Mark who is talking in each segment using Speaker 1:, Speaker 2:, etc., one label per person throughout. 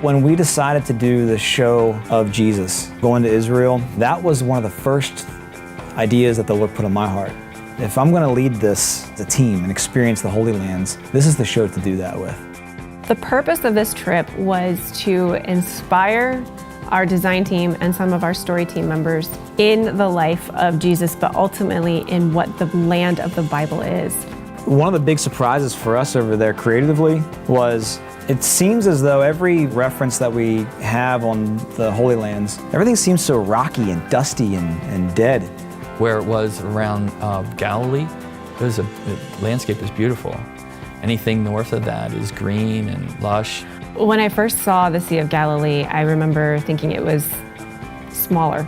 Speaker 1: When we decided to do the show of Jesus going to Israel, that was one of the first ideas that the Lord put on my heart. If I'm going to lead the team and experience the Holy Lands, this is the show to do that with.
Speaker 2: The purpose of this trip was to inspire our design team and some of our story team members in the life of Jesus, but ultimately in what the land of the Bible is.
Speaker 1: One of the big surprises for us over there creatively was it seems as though every reference that we have on the Holy Lands, everything seems so rocky and dusty and dead.
Speaker 3: Where it was around Galilee, the landscape is beautiful. Anything north of that is green and lush.
Speaker 2: When I first saw the Sea of Galilee, I remember thinking it was smaller.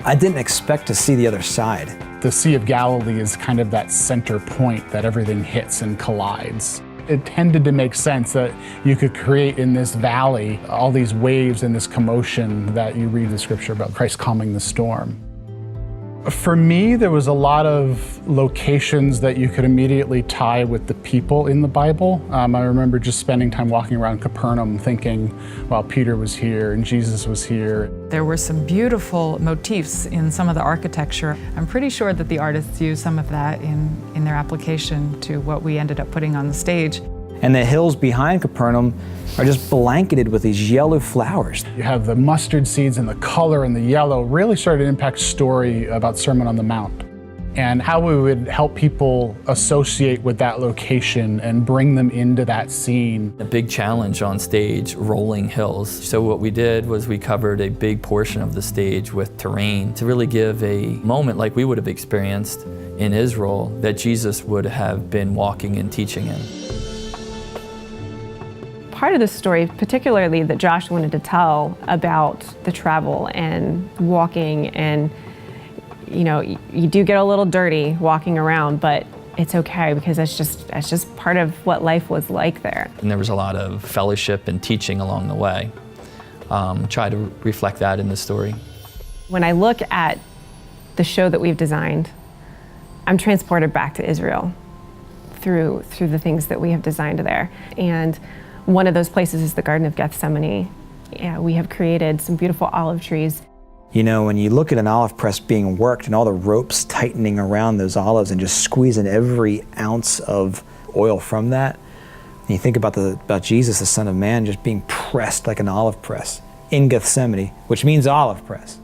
Speaker 1: I didn't expect to see the other side.
Speaker 4: The Sea of Galilee is kind of that center point that everything hits and collides. It tended to make sense that you could create in this valley all these waves and this commotion that you read the scripture about Christ calming the storm. For me, there was a lot of locations that you could immediately tie with the people in the Bible. I remember just spending time walking around Capernaum thinking, well, Peter was here and Jesus was here.
Speaker 5: There were some beautiful motifs in some of the architecture. I'm pretty sure that the artists used some of that in their application to what we ended up putting on the stage.
Speaker 1: And the hills behind Capernaum are just blanketed with these yellow flowers.
Speaker 4: You have the mustard seeds and the color and the yellow really started to impact story about Sermon on the Mount and how we would help people associate with that location and bring them into that scene.
Speaker 3: A big challenge on stage, rolling hills. So what we did was we covered a big portion of the stage with terrain to really give a moment like we would have experienced in Israel that Jesus would have been walking and teaching in.
Speaker 2: Part of the story, particularly that Josh wanted to tell about the travel and walking, and you do get a little dirty walking around, but it's okay because that's just part of what life was like there.
Speaker 3: And there was a lot of fellowship and teaching along the way. Try to reflect that in the story.
Speaker 2: When I look at the show that we've designed, I'm transported back to Israel through the things that we have designed there. And one of those places is the Garden of Gethsemane. Yeah, we have created some beautiful olive trees.
Speaker 1: You know, when you look at an olive press being worked and all the ropes tightening around those olives and just squeezing every ounce of oil from that, and you think about Jesus, the Son of Man, just being pressed like an olive press in Gethsemane, which means olive press.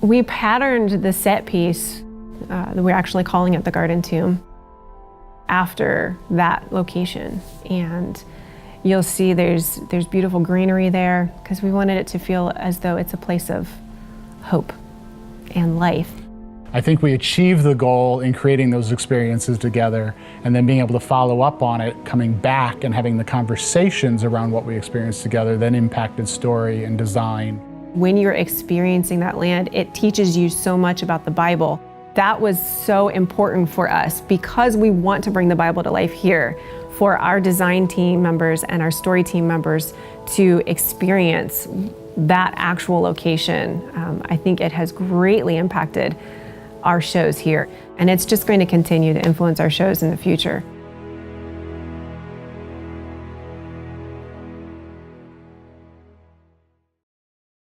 Speaker 2: We patterned the set piece, we're actually calling it the Garden Tomb, after that location. And you'll see there's beautiful greenery there because we wanted it to feel as though it's a place of hope and life.
Speaker 4: I think we achieved the goal in creating those experiences together and then being able to follow up on it, coming back and having the conversations around what we experienced together, then impacted story and design.
Speaker 2: When you're experiencing that land, it teaches you so much about the Bible. That was so important for us because we want to bring the Bible to life here, for our design team members and our story team members to experience that actual location. I think it has greatly impacted our shows here, and it's just going to continue to influence our shows in the future.